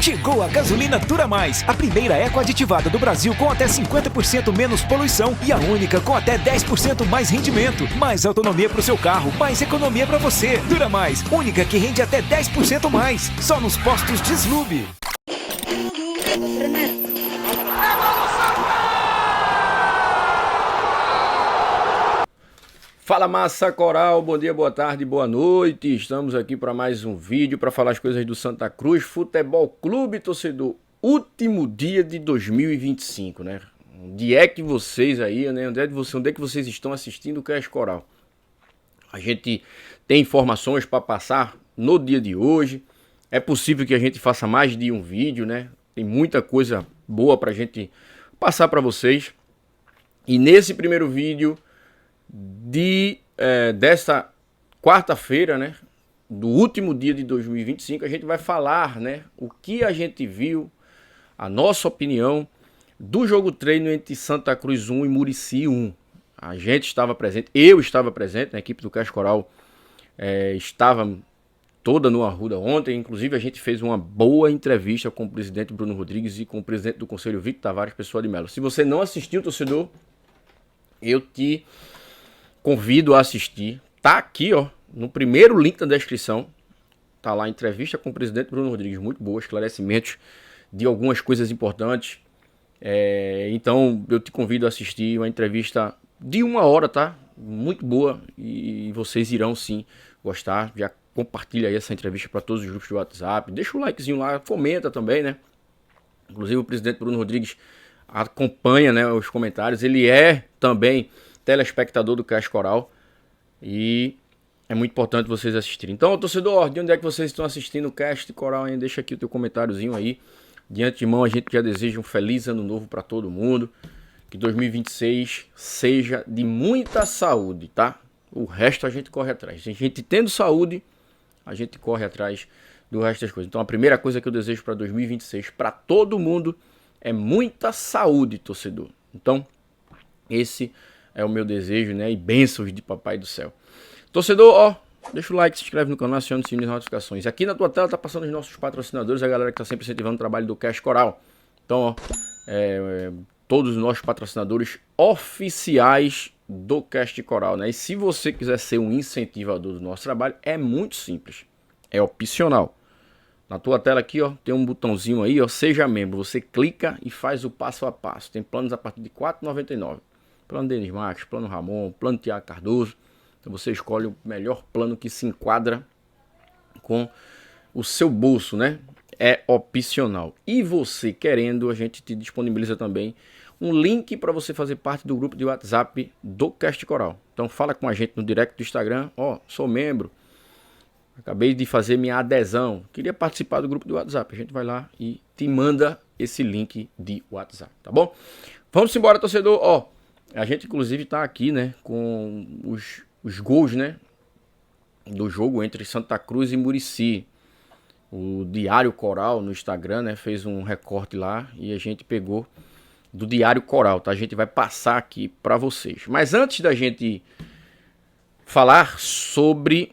Chegou a gasolina Dura Mais, a primeira eco-aditivada do Brasil com até 50% menos poluição e a única com até 10% mais rendimento. Mais autonomia para o seu carro, mais economia para você. Dura Mais, única que rende até 10% mais. Só nos postos Deslube. Fala massa coral, bom dia, boa tarde, boa noite. Estamos aqui para mais um vídeo para falar as coisas do Santa Cruz Futebol Clube, torcedor. Último dia de 2025, né? Onde é que vocês aí, né? Onde é que vocês estão assistindo o Cast Coral? A gente tem informações para passar no dia de hoje. É possível que a gente faça mais de um vídeo, né? Tem muita coisa boa para a gente passar para vocês. E nesse primeiro vídeo desta quarta-feira, né, do último dia de 2025, a gente vai falar, né, o que a gente viu, a nossa opinião do jogo treino entre Santa Cruz 1 e Murici 1. A gente estava presente, eu estava presente, a equipe do Cast Coral estava toda no Arruda ontem. Inclusive a gente fez uma boa entrevista com o presidente Bruno Rodrigues e com o presidente do Conselho Victor Tavares Pessoa de Melo. Se você não assistiu, torcedor, eu te convido a assistir. Tá aqui, ó, no primeiro link da descrição. Tá lá a entrevista com o presidente Bruno Rodrigues, muito boa, esclarecimentos de algumas coisas importantes. Então eu te convido a assistir uma entrevista de 1 hora, tá? Muito boa e vocês irão sim gostar. Já compartilha aí essa entrevista para todos os grupos de WhatsApp. Deixa o likezinho lá, comenta também, né? Inclusive o presidente Bruno Rodrigues acompanha, né, os comentários. Ele é também telespectador do Cast Coral e é muito importante vocês assistirem. Então, torcedor, de onde é que vocês estão assistindo o Cast Coral, hein? Deixa aqui o teu comentáriozinho aí. De antemão, a gente já deseja um feliz ano novo para todo mundo. Que 2026 seja de muita saúde, tá? O resto a gente corre atrás. A gente tendo saúde, a gente corre atrás do resto das coisas. Então, a primeira coisa que eu desejo para 2026 para todo mundo é muita saúde, torcedor. Então, esse é o meu desejo, né? E bênçãos de Papai do Céu. Torcedor, ó, deixa o like, se inscreve no canal, aciona o sininho das notificações. Aqui na tua tela tá passando os nossos patrocinadores, a galera que tá sempre incentivando o trabalho do Cast Coral. Então, ó, todos os nossos patrocinadores oficiais do Cast Coral, né? E se você quiser ser um incentivador do nosso trabalho, é muito simples. É opcional. Na tua tela aqui, ó, tem um botãozinho aí, ó, seja membro. Você clica e faz o passo a passo. Tem planos a partir de R$ 4,99. Plano Denis Marques, plano Ramon, plano Tiago Cardoso. Então você escolhe o melhor plano que se enquadra com o seu bolso, né? É opcional. E você querendo, a gente te disponibiliza também um link para você fazer parte do grupo de WhatsApp do Cast Coral. Então fala com a gente no direct do Instagram. Ó, sou membro. Acabei de fazer minha adesão. Queria participar do grupo do WhatsApp. A gente vai lá e te manda esse link de WhatsApp, tá bom? Vamos embora, torcedor. Ó, a gente inclusive tá aqui, né, com os gols, né, do jogo entre Santa Cruz e Murici. O Diário Coral no Instagram, né, fez um recorte lá e a gente pegou do Diário Coral, tá? A gente vai passar aqui para vocês. Mas antes da gente falar sobre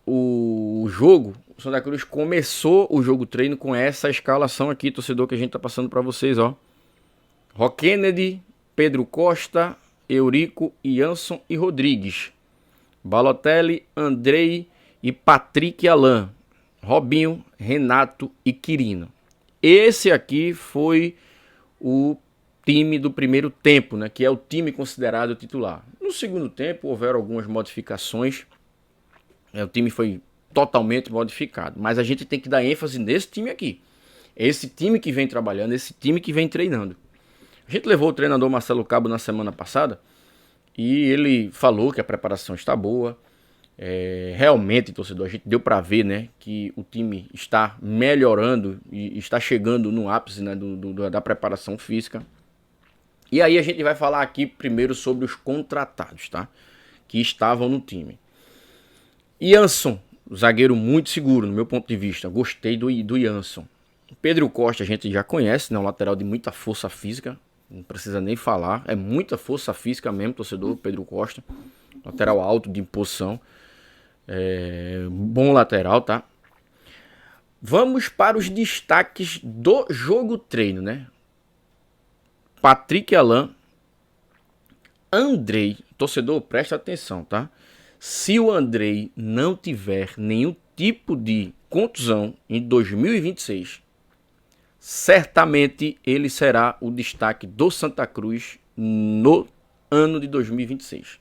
o jogo, o Santa Cruz começou o jogo treino com essa escalação aqui, torcedor, que a gente tá passando para vocês, ó. Rock Kennedy, Pedro Costa, Eurico, Jansson e Rodrigues. Balotelli, Andrei e Patrick Alain. Robinho, Renato e Quirino. Esse aqui foi o time do primeiro tempo, né, que é o time considerado titular. No segundo tempo houveram algumas modificações. O time foi totalmente modificado. Mas a gente tem que dar ênfase nesse time aqui. Esse time que vem trabalhando, esse time que vem treinando. A gente levou o treinador Marcelo Cabo na semana passada e ele falou que a preparação está boa. Realmente, torcedor, a gente deu para ver, né, que o time está melhorando e está chegando no ápice, né, da preparação física. E aí a gente vai falar aqui primeiro sobre os contratados, tá? Que estavam no time. Jansson, zagueiro muito seguro, no meu ponto de vista. Gostei do Jansson. Pedro Costa a gente já conhece, né? Um lateral de muita força física. Não precisa nem falar. É muita força física mesmo, torcedor. Pedro Costa. Lateral alto, de posição. Bom lateral, tá? Vamos para os destaques do jogo treino, né? Patrick Alan, Andrei, torcedor, presta atenção, tá? Se o Andrei não tiver nenhum tipo de contusão em 2026, certamente ele será o destaque do Santa Cruz no ano de 2026.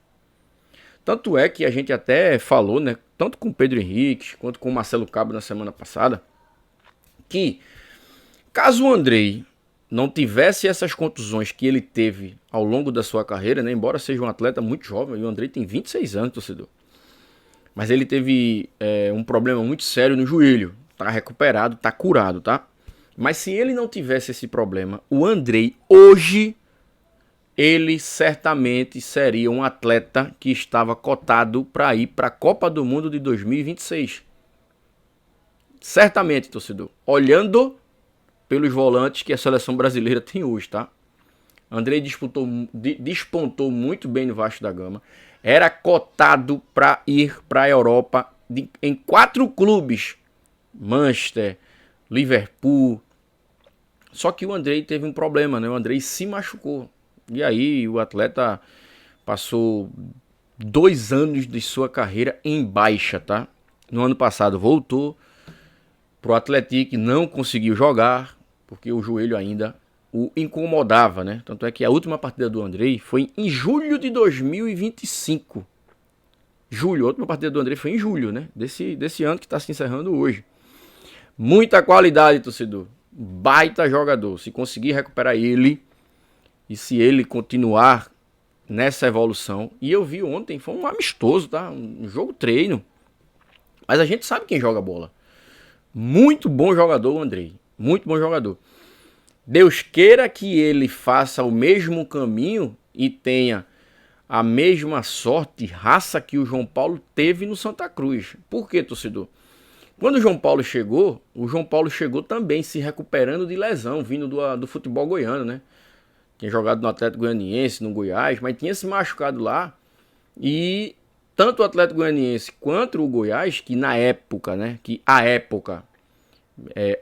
Tanto é que a gente até falou, né, tanto com o Pedro Henrique quanto com o Marcelo Cabo na semana passada, que caso o Andrei não tivesse essas contusões que ele teve ao longo da sua carreira, né, embora seja um atleta muito jovem, e o Andrei tem 26 anos, torcedor, mas ele teve um problema muito sério no joelho, tá recuperado, tá curado, tá? Mas se ele não tivesse esse problema, o Andrei hoje, ele certamente seria um atleta que estava cotado para ir para a Copa do Mundo de 2026. Certamente, torcedor. Olhando pelos volantes que a seleção brasileira tem hoje, tá? Andrei despontou muito bem no Vasco da Gama. Era cotado para ir para a Europa em 4 clubes. Manchester, Liverpool. Só que o Andrei teve um problema, né? O Andrei se machucou. E aí o atleta passou 2 anos de sua carreira em baixa, tá? No ano passado voltou pro Atlético, não conseguiu jogar, porque o joelho ainda o incomodava, né? Tanto é que a última partida do Andrei foi em julho de 2025. Julho, a última partida do Andrei foi em julho, né? Desse ano que está se encerrando hoje. Muita qualidade, torcedor. Baita jogador. Se conseguir recuperar ele e se ele continuar nessa evolução. E eu vi ontem, foi um amistoso, tá? Um jogo treino. Mas a gente sabe quem joga bola. Muito bom jogador, o Andrei. Muito bom jogador. Deus queira que ele faça o mesmo caminho e tenha a mesma sorte e raça que o João Paulo teve no Santa Cruz. Por quê, torcedor? Quando o João Paulo chegou também se recuperando de lesão, vindo do futebol goiano, né? Tinha jogado no Atlético Goianiense, no Goiás, mas tinha se machucado lá. E tanto o Atlético Goianiense quanto o Goiás, que na época, né?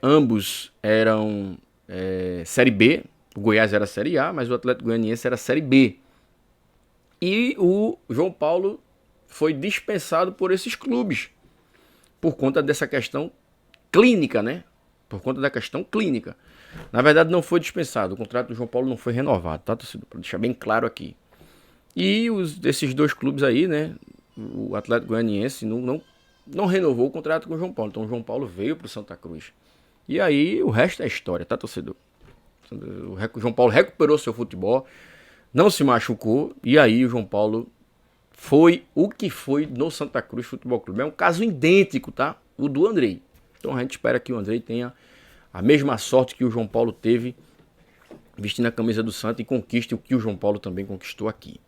Ambos eram Série B. O Goiás era Série A, mas o Atlético Goianiense era Série B. E o João Paulo foi dispensado por esses clubes. Por conta dessa questão clínica, né? Por conta da questão clínica. Na verdade, não foi dispensado. O contrato do João Paulo não foi renovado, tá, torcedor? Para deixar bem claro aqui. E esses 2 clubes aí, né? O Atlético Goianiense não renovou o contrato com o João Paulo. Então o João Paulo veio para o Santa Cruz. E aí o resto é história, tá, torcedor? O João Paulo recuperou seu futebol, não se machucou. E aí o João Paulo foi o que foi no Santa Cruz Futebol Clube. É um caso idêntico, tá? O do Andrei. Então a gente espera que o Andrei tenha a mesma sorte que o João Paulo teve vestindo a camisa do Santa e conquiste o que o João Paulo também conquistou aqui.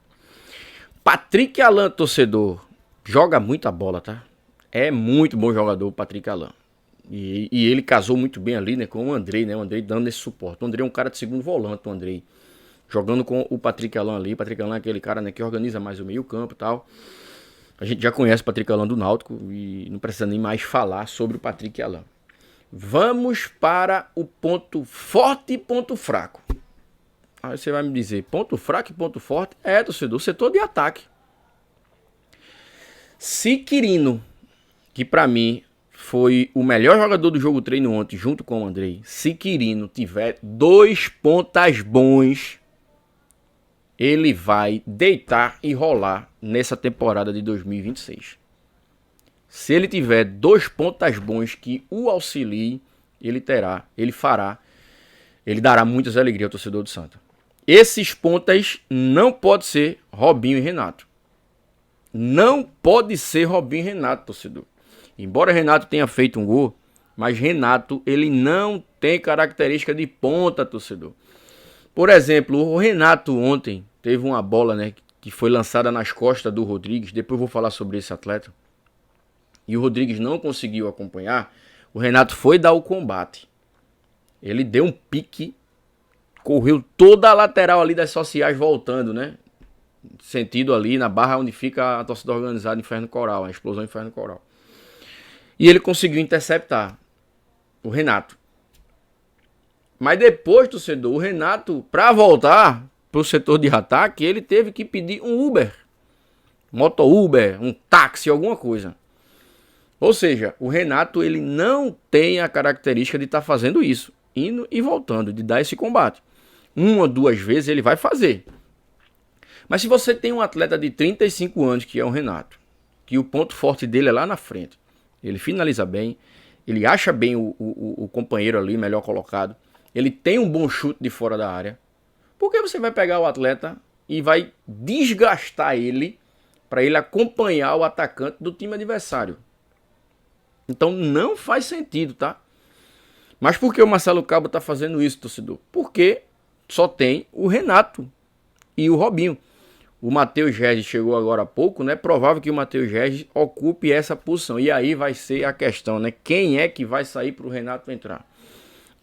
Patrick Alan, torcedor, joga muita bola, tá? É muito bom jogador o Patrick Alan. E ele casou muito bem ali, né, com o Andrei, né? O Andrei dando esse suporte. O Andrei é um cara de segundo volante, o Andrei. Jogando com o Patrick Alan ali. O Patrick Alan é aquele cara, né, que organiza mais o meio campo e tal. A gente já conhece o Patrick Alan do Náutico e não precisa nem mais falar sobre o Patrick Alan. Vamos para o ponto forte e ponto fraco. Aí você vai me dizer, ponto fraco e ponto forte? Torcedor, setor de ataque. Se Quirino, que pra mim foi o melhor jogador do jogo treino ontem, junto com o Andrei, se Quirino tiver 2 pontas bons, ele vai deitar e rolar nessa temporada de 2026. Se ele tiver 2 pontas bons que o auxiliem, ele dará muitas alegrias ao torcedor do Santa. Esses pontas não pode ser Robinho e Renato. Não pode ser Robinho e Renato, torcedor. Embora Renato tenha feito um gol, mas Renato, ele não tem característica de ponta, torcedor. Por exemplo, o Renato ontem teve uma bola, né, que foi lançada nas costas do Rodrigues. Depois eu vou falar sobre esse atleta. E o Rodrigues não conseguiu acompanhar. O Renato foi dar o combate. Ele deu um pique, correu toda a lateral ali das sociais voltando, né? Sentido ali na barra onde fica a torcida organizada Inferno Coral, a explosão Inferno Coral. E ele conseguiu interceptar. O Renato. Mas depois, torcedor, o Renato, para voltar pro setor de ataque, ele teve que pedir um Uber. Moto Uber, um táxi, alguma coisa. Ou seja, o Renato ele não tem a característica de estar fazendo isso, indo e voltando, de dar esse combate. Uma ou duas vezes ele vai fazer. Mas se você tem um atleta de 35 anos, que é o Renato, que o ponto forte dele é lá na frente, ele finaliza bem, ele acha bem o companheiro ali, melhor colocado, ele tem um bom chute de fora da área, por que você vai pegar o atleta e vai desgastar ele para ele acompanhar o atacante do time adversário? Então não faz sentido, tá? Mas por que o Marcelo Cabo tá fazendo isso, torcedor? Porque só tem o Renato e o Robinho. O Matheus Regis chegou agora há pouco, né? Provável que o Matheus Regis ocupe essa posição. E aí vai ser a questão, né? Quem é que vai sair para o Renato entrar?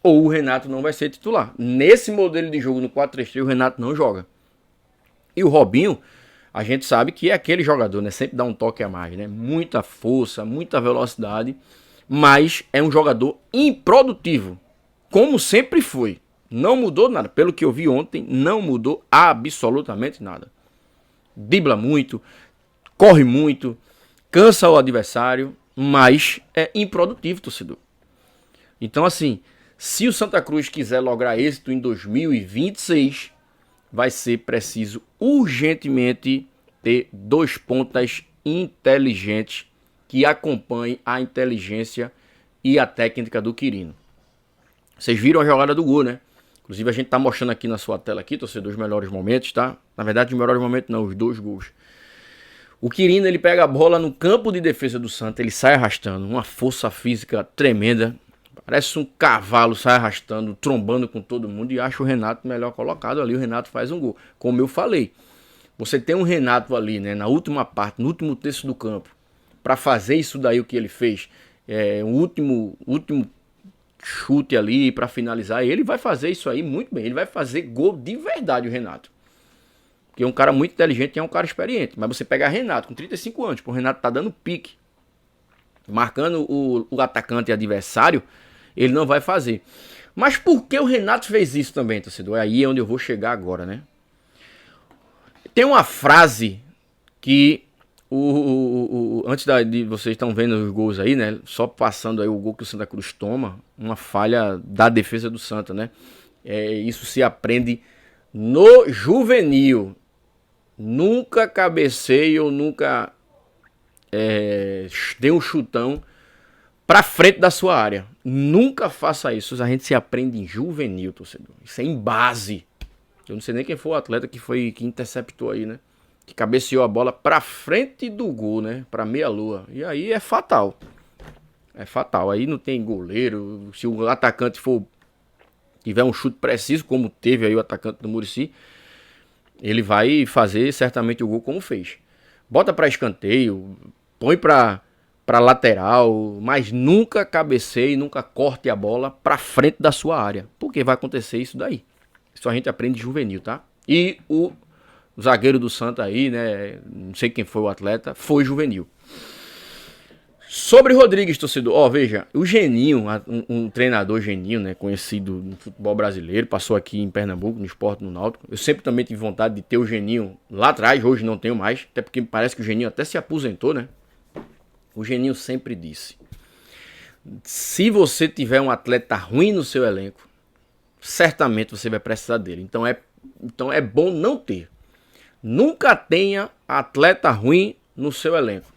Ou o Renato não vai ser titular. Nesse modelo de jogo no 4-3-3, o Renato não joga. E o Robinho, a gente sabe que é aquele jogador, né? Sempre dá um toque a mais, né? Muita força, muita velocidade, mas é um jogador improdutivo, como sempre foi. Não mudou nada. Pelo que eu vi ontem, não mudou absolutamente nada. Dribla muito, corre muito, cansa o adversário, mas é improdutivo, torcedor. Então, assim, se o Santa Cruz quiser lograr êxito em 2026, vai ser preciso urgentemente ter dois pontas inteligentes que acompanhem a inteligência e a técnica do Quirino. Vocês viram a jogada do gol, né? Inclusive a gente tá mostrando aqui na sua tela aqui, torcedor, os melhores momentos, tá? Na verdade, os melhores momentos não, os dois gols. O Quirino, ele pega a bola no campo de defesa do Santa, ele sai arrastando, uma força física tremenda. Parece um cavalo, sai arrastando, trombando com todo mundo e acha o Renato melhor colocado ali. O Renato faz um gol. Como eu falei, você tem um Renato ali, né, na última parte, no último terço do campo, para fazer isso daí o que ele fez, o último chute ali para finalizar, ele vai fazer isso aí muito bem. Ele vai fazer gol de verdade, o Renato. Porque é um cara muito inteligente e é um cara experiente. Mas você pegar Renato com 35 anos, o Renato tá dando pique, marcando o atacante adversário, ele não vai fazer. Mas por que o Renato fez isso também, torcedor? Aí é onde eu vou chegar agora, né? Tem uma frase que antes de vocês estão vendo os gols aí, né? Só passando aí o gol que o Santa Cruz toma, uma falha da defesa do Santa, né? Isso se aprende no juvenil. Nunca cabeceie ou nunca dê um chutão pra frente da sua área. Nunca faça isso. A gente se aprende em juvenil, torcedor. Isso é em base. Eu não sei nem quem foi o atleta que interceptou aí, né? Que cabeceou a bola pra frente do gol, né? Pra meia-lua. E aí é fatal. É fatal. Aí não tem goleiro. Se o atacante tiver um chute preciso, como teve aí o atacante do Muricy, ele vai fazer certamente o gol como fez. Bota pra escanteio, põe pra lateral, mas nunca cabeceie, nunca corte a bola pra frente da sua área. Porque vai acontecer isso daí. Isso a gente aprende juvenil, tá? E o zagueiro do Santa aí, né? Não sei quem foi o atleta, foi juvenil. Sobre Rodrigues, torcedor, veja, o Geninho, um treinador Geninho, né, conhecido no futebol brasileiro, passou aqui em Pernambuco, no Sport, no Náutico. Eu sempre também tive vontade de ter o Geninho lá atrás, hoje não tenho mais, até porque parece que o Geninho até se aposentou, né? O Geninho sempre disse: se você tiver um atleta ruim no seu elenco, certamente você vai precisar dele. Então é bom não ter. Nunca tenha atleta ruim no seu elenco,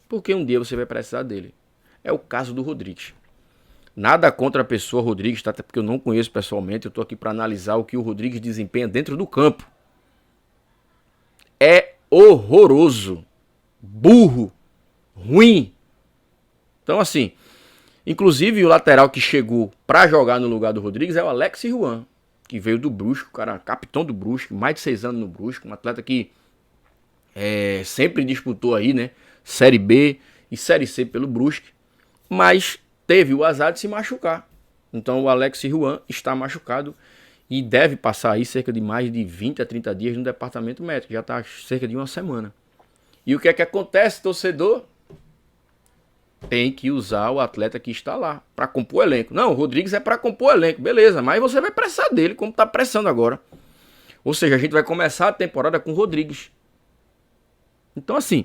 porque um dia você vai precisar dele. É o caso do Rodrigues. Nada contra a pessoa Rodrigues, tá? Até porque eu não conheço pessoalmente. Eu tô aqui para analisar o que o Rodrigues desempenha dentro do campo. É horroroso, burro, ruim. Então assim, inclusive o lateral que chegou para jogar no lugar do Rodrigues é o Alex Juan, que veio do Brusque, o cara capitão do Brusque, mais de 6 anos no Brusque, um atleta que sempre disputou aí, né, Série B e Série C pelo Brusque, mas teve o azar de se machucar. Então o Alex Juan está machucado e deve passar aí cerca de mais de 20 a 30 dias no departamento médico, já está cerca de uma semana. E o que é que acontece, torcedor? tem que usar o atleta que está lá para compor o elenco. Não, o Rodrigues é para compor o elenco, beleza, mas você vai pressar dele como está pressando agora. Ou seja, a gente vai começar a temporada com o Rodrigues. Então assim,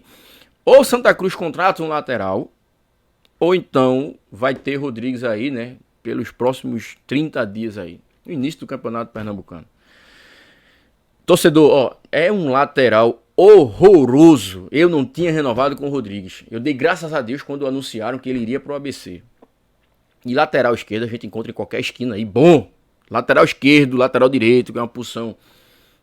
ou Santa Cruz contrata um lateral, ou então vai ter Rodrigues aí, né, pelos próximos 30 dias aí, no início do Campeonato Pernambucano. Torcedor, ó, é um lateral horroroso. Eu não tinha renovado com o Rodrigues. Eu dei graças a Deus quando anunciaram que ele iria pro ABC. E lateral esquerdo a gente encontra em qualquer esquina aí. Bom, lateral esquerdo, lateral direito, que é uma posição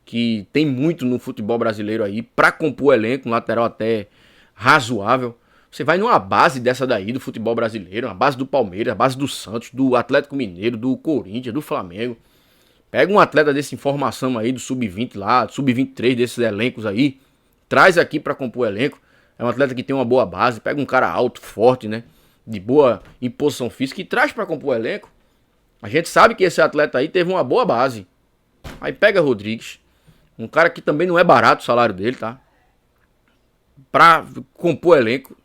que tem muito no futebol brasileiro aí, pra compor o elenco, um lateral até razoável. Você vai numa base dessa daí do futebol brasileiro, uma base do Palmeiras, a base do Santos, do Atlético Mineiro, do Corinthians, do Flamengo. Pega um atleta dessa informação aí do Sub-20 lá, do Sub-23 desses elencos aí, traz aqui pra compor o elenco. É um atleta que tem uma boa base, pega um cara alto, forte, né, de boa imposição física e traz pra compor o elenco. A gente sabe que esse atleta aí teve uma boa base. Aí pega Rodrigues, um cara que também não é barato o salário dele, tá? Pra compor o elenco.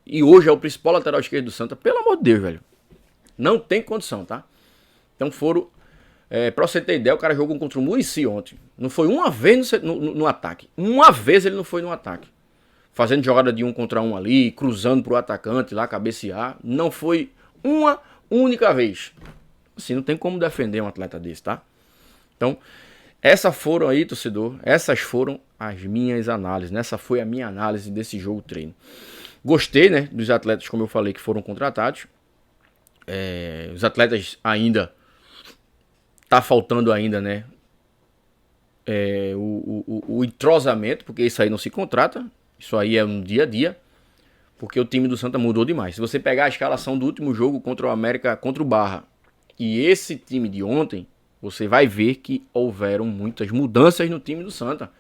E hoje é o principal lateral esquerdo do Santa. Pelo amor de Deus, velho. Não tem condição, tá? Então foram... pra você ter ideia, o cara jogou contra o Muricy ontem. Não foi uma vez no ataque. Uma vez ele não foi no ataque. Fazendo jogada de 1 contra 1 ali, cruzando pro atacante lá, cabecear. Não foi uma única vez. Assim, não tem como defender um atleta desse, tá? Então, essas foram aí, torcedor. Essas foram as minhas análises. Essa foi a minha análise desse jogo treino. Gostei, né, dos atletas, como eu falei, que foram contratados. Os atletas ainda... Tá faltando ainda, né, o entrosamento, porque isso aí não se contrata. Isso aí é um dia a dia. Porque o time do Santa mudou demais. Se você pegar a escalação do último jogo contra o América, contra o Barra, e esse time de ontem, você vai ver que houveram muitas mudanças no time do Santa.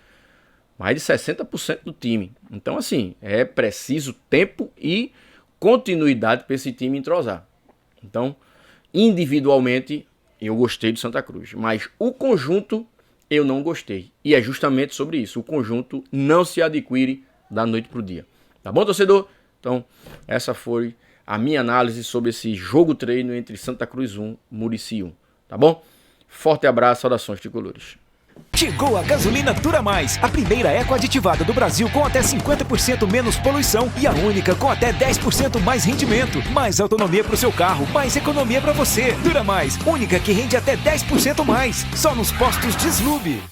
Mais de 60% do time. Então, assim, é preciso tempo e continuidade para esse time entrosar. Então, individualmente, eu gostei do Santa Cruz. Mas o conjunto, eu não gostei. E é justamente sobre isso. O conjunto não se adquire da noite para o dia. Tá bom, torcedor? Então, essa foi a minha análise sobre esse jogo treino entre Santa Cruz 1 e Muricy 1. Tá bom? Forte abraço, saudações tricolores. Chegou a gasolina Dura Mais, a primeira eco aditivada do Brasil com até 50% menos poluição e a única com até 10% mais rendimento. Mais autonomia para o seu carro, mais economia para você. Dura Mais, única que rende até 10% mais. Só nos postos Deslube.